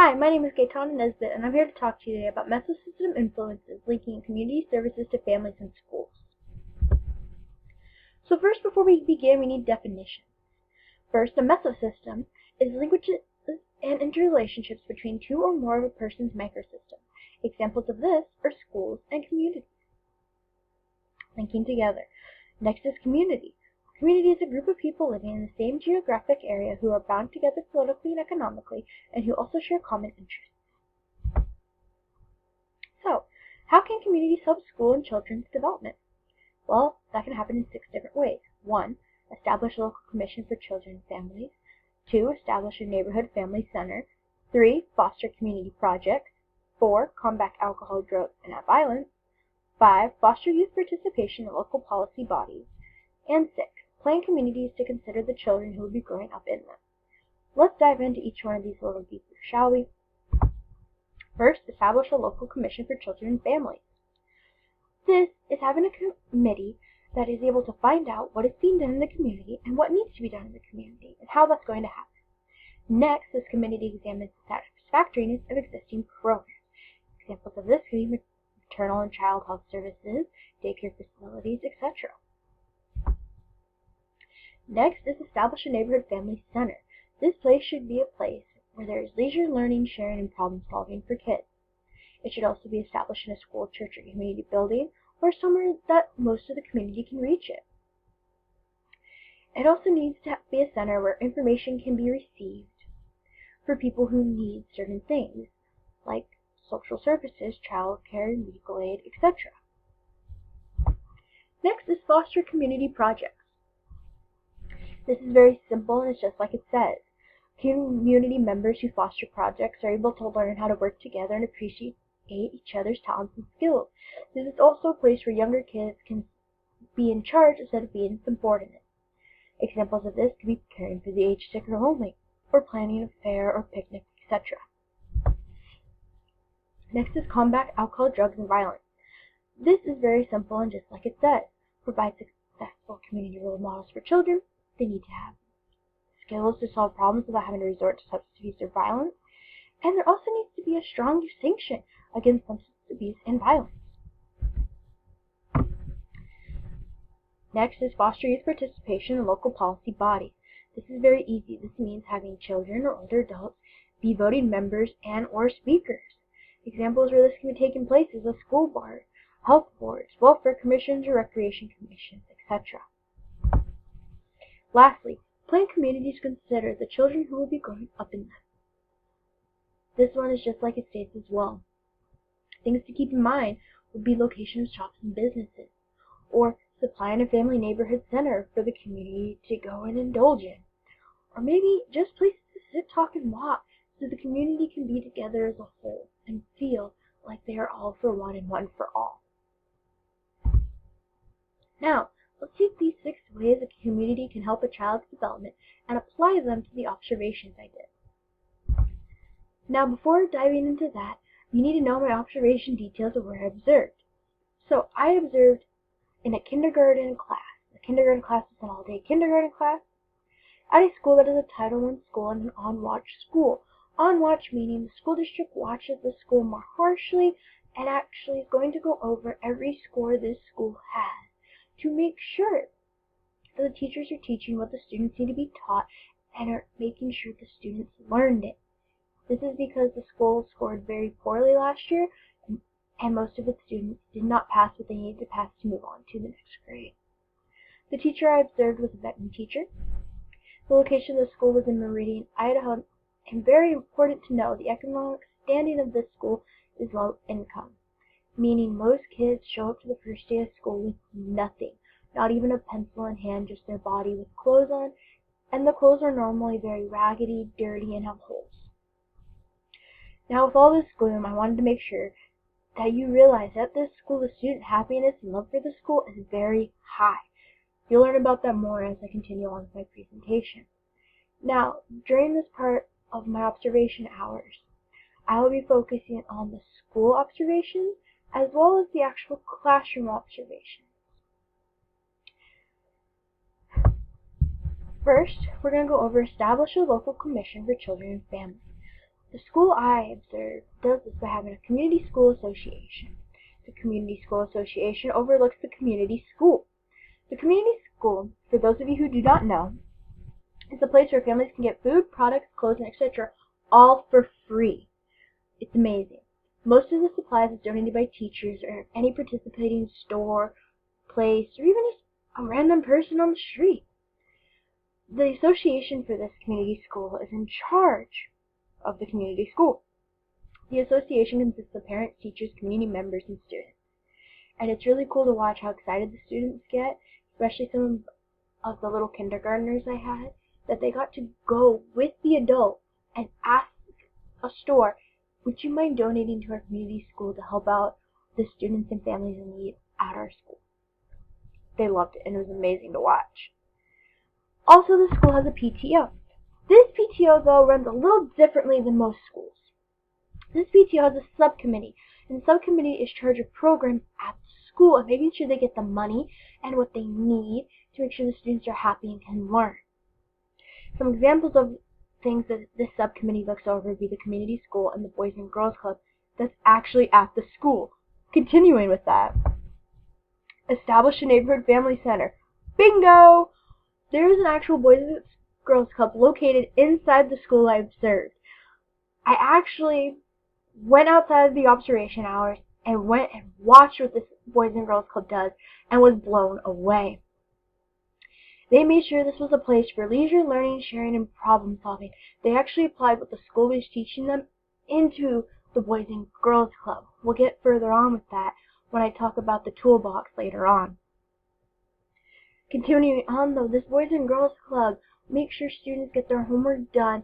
Hi, my name is Gaetana Nesbit, and I'm here to talk to you today about mesosystem influences linking community services to families and schools. So first, before we begin, we need definitions. First, a mesosystem is linkages and interrelationships between two or more of a person's microsystem. Examples of this are schools and communities. Linking together. Next is community. Community is a group of people living in the same geographic area who are bound together politically and economically, and who also share common interests. So, how can communities help school and children's development? Well, that can happen in 6 different ways. 1. Establish a local commission for children and families. 2. Establish a neighborhood family center. 3. Foster community projects. 4. Combat alcohol, drugs, and violence. 5. Foster youth participation in local policy bodies. And 6. Plan communities to consider the children who will be growing up in them. Let's dive into each one of these a little deeper, shall we? First, establish a local commission for children and families. This is having a committee that is able to find out what is being done in the community and what needs to be done in the community and how that's going to happen. Next, this committee examines the satisfactoriness of existing programs. Examples of this could be maternal and child health services, daycare facilities, etc. Next is establish a neighborhood family center. This place should be a place where there is leisure, learning, sharing, and problem solving for kids. It should also be established in a school, church, or community building, or somewhere that most of the community can reach it. It also needs to be a center where information can be received for people who need certain things, like social services, child care, legal aid, etc. Next is foster community projects. This is very simple and it's just like it says. Community members who foster projects are able to learn how to work together and appreciate each other's talents and skills. This is also a place where younger kids can be in charge instead of being subordinate. Examples of this could be caring for the aged, sick, or lonely, or planning a fair or picnic, etc. Next is combat alcohol, drugs, and violence. This is very simple and just like it says. Provide successful community role models for children. They need to have skills to solve problems without having to resort to substance abuse or violence. And there also needs to be a strong distinction against substance abuse and violence. Next is foster youth participation in local policy bodies. This is very easy. This means having children or older adults be voting members and or speakers. Examples where this can be taking place is a school board, health boards, welfare commissions, or recreation commissions, etc. Lastly, plan communities to consider the children who will be growing up in them. This one is just like it states as well. Things to keep in mind would be location of shops and businesses, or supplying a family neighborhood center for the community to go and indulge in, or maybe just places to sit, talk, and walk so the community can be together as a whole and feel like they are all for one and one for all. Now, let's take these 6 ways a community can help a child's development and apply them to the observations I did. Now, before diving into that, you need to know my observation details of where I observed. So, I observed in a kindergarten class. The kindergarten class is an all-day kindergarten class at a school that is a Title I school and an on-watch school. On-watch meaning the school district watches the school more harshly and actually is going to go over every score this school has to make sure that the teachers are teaching what the students need to be taught and are making sure the students learned it. This is because the school scored very poorly last year and most of its students did not pass what they needed to pass to move on to the next grade. The teacher I observed was a veteran teacher. The location of the school was in Meridian, Idaho, and very important to know, the economic standing of this school is low income, meaning most kids show up to the first day of school with nothing, not even a pencil in hand, just their body with clothes on, and the clothes are normally very raggedy, dirty, and have holes. Now, with all this gloom, I wanted to make sure that you realize that at this school, the student happiness and love for the school is very high. You'll learn about that more as I continue on with my presentation. Now, during this part of my observation hours, I will be focusing on the school observations as well as the actual classroom observations. First, we're going to go over establish a local commission for children and families. The school I observed does this by having a community school association. The community school association overlooks the community school. The community school, for those of you who do not know, is a place where families can get food, products, clothing, etc. all for free. It's amazing. Most of the supplies is donated by teachers or any participating store, place, or even just a random person on the street. The association for this community school is in charge of the community school. The association consists of parents, teachers, community members, and students. And it's really cool to watch how excited the students get, especially some of the little kindergartners I had, that they got to go with the adults and ask a store, would you mind donating to our community school to help out the students and families in need at our school? They loved it, and it was amazing to watch. Also, the school has a PTO. This PTO, though, runs a little differently than most schools. This PTO has a subcommittee, and the subcommittee is in charge of programs at the school and making sure they get the money and what they need to make sure the students are happy and can learn. Some examples of things that this subcommittee looks over would be the community school and the Boys and Girls Club that's actually at the school. Continuing with that, establish a neighborhood family center. Bingo! There is an actual Boys and Girls Club located inside the school I observed. I actually went outside of the observation hours and went and watched what this Boys and Girls Club does and was blown away. They made sure this was a place for leisure, learning, sharing, and problem solving. They actually applied what the school was teaching them into the Boys and Girls Club. We'll get further on with that when I talk about the toolbox later on. Continuing on though, this Boys and Girls Club makes sure students get their homework done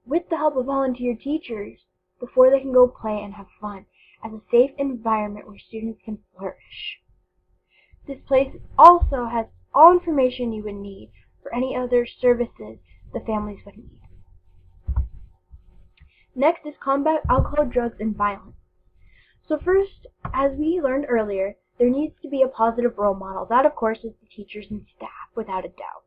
with the help of volunteer teachers before they can go play and have fun, as a safe environment where students can flourish. This place also has all information you would need for any other services the families would need. Next is combat alcohol, drugs, and violence. So first, as we learned earlier, there needs to be a positive role model. That, of course, is the teachers and staff, without a doubt.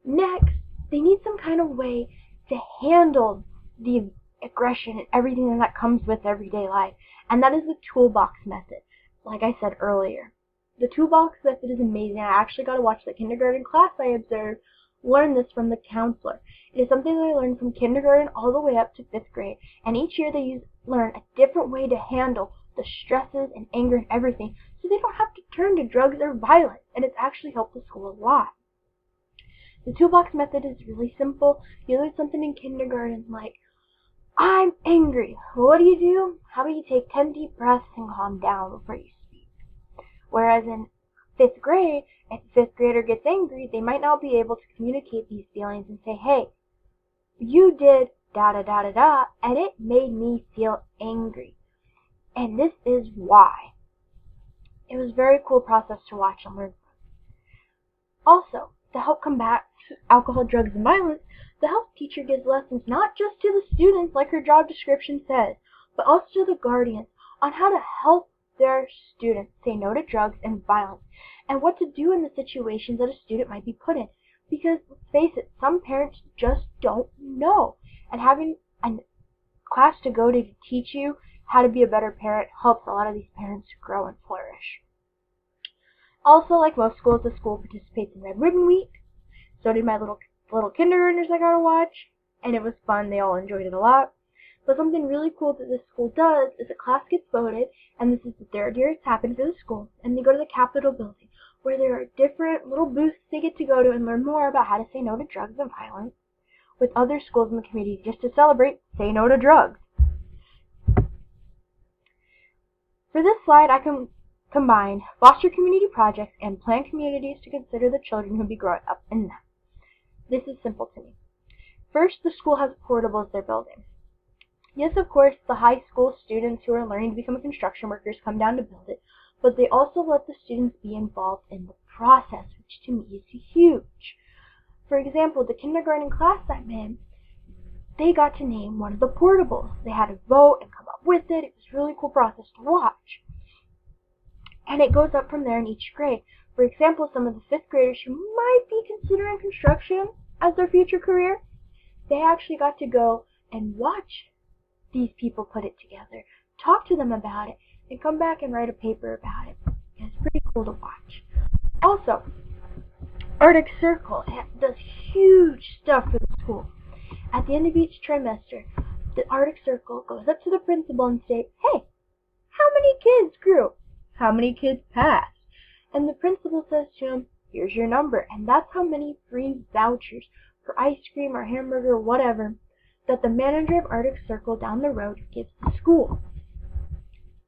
Next, they need some kind of way to handle the aggression and everything that comes with everyday life, and that is the toolbox method, like I said earlier. The toolbox method is amazing. I actually got to watch the kindergarten class I observed learn this from the counselor. It is something that I learned from kindergarten all the way up to 5th grade, and each year they learn a different way to handle the stresses and anger and everything, so they don't have to turn to drugs or violence, and it's actually helped the school a lot. The toolbox method is really simple. You learn something in kindergarten like, I'm angry. What do? How about you take 10 deep breaths and calm down before you speak? Whereas in 5th grade, if a 5th grader gets angry, they might not be able to communicate these feelings and say, hey, you did da-da-da-da-da, and it made me feel angry. And this is why. It was a very cool process to watch and learn from. Also, to help combat alcohol, drugs, and violence, the health teacher gives lessons not just to the students like her job description says, but also to the guardians on how to help their students say no to drugs and violence, and what to do in the situations that a student might be put in. Because, let's face it, some parents just don't know, and having a class to go to teach you how to be a better parent helps a lot of these parents grow and flourish. Also, like most schools, the school participates in Red Ribbon Week. So did my little kindergartners I got to watch, and it was fun. They all enjoyed it a lot. But something really cool that this school does is a class gets voted, and this is the 3rd year it's happened for the school, and they go to the Capitol building, where there are different little booths they get to go to and learn more about how to say no to drugs and violence with other schools in the community, just to celebrate Say No to Drugs. For this slide, I can combine foster community projects and plan communities to consider the children who will be growing up in them. This is simple to me. First, the school has portables they're building. Yes, of course, the high school students who are learning to become construction workers come down to build it, but they also let the students be involved in the process, which to me is huge. For example, the kindergarten class I'm in, they got to name one of the portables. They had to vote and come up with it. It was a really cool process to watch. And it goes up from there in each grade. For example, some of the 5th graders who might be considering construction as their future career, they actually got to go and watch these people put it together, talk to them about it, and come back and write a paper about it. And it's pretty cool to watch. Also, Arctic Circle does huge stuff for the school. At the end of each trimester, the Arctic Circle goes up to the principal and states, "Hey, how many kids grew? How many kids passed?" And the principal says to him, "Here's your number," and that's how many free vouchers for ice cream or hamburger or whatever that the manager of Arctic Circle down the road gives the school.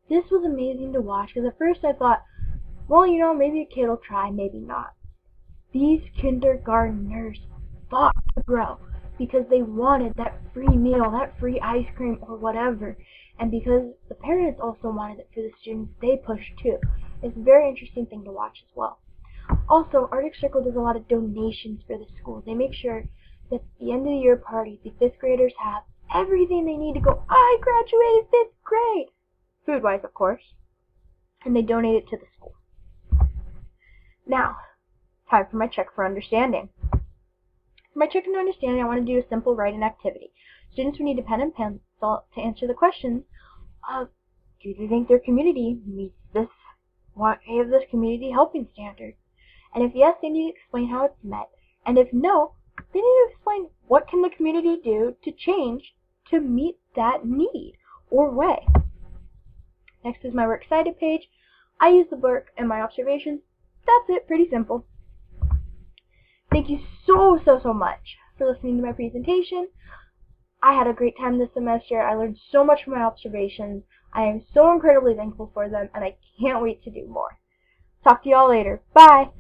This was amazing to watch because at first I thought, well, maybe a kid will try, maybe not. These kindergartners fought to grow because they wanted that free meal, that free ice cream or whatever, and because the parents also wanted it for the students, they pushed too. It's a very interesting thing to watch as well. Also, Arctic Circle does a lot of donations for the school. They make sure that at the end of the year party, the 5th graders have everything they need to go, "I graduated 5th grade!" Food-wise, of course. And they donate it to the school. Now, time for my check for understanding. For my check for understanding, I want to do a simple writing activity. Students will need a pen and pencil to answer the questions of, do they think their community meets any of this community helping standards? And if yes, they need to explain how it's met. And if no, they need to explain what can the community do to change to meet that need or way. Next is my Works Cited page. I use the book and my observations. That's it, pretty simple. Thank you so much for listening to my presentation. I had a great time this semester. I learned so much from my observations. I am so incredibly thankful for them, and I can't wait to do more. Talk to you all later. Bye!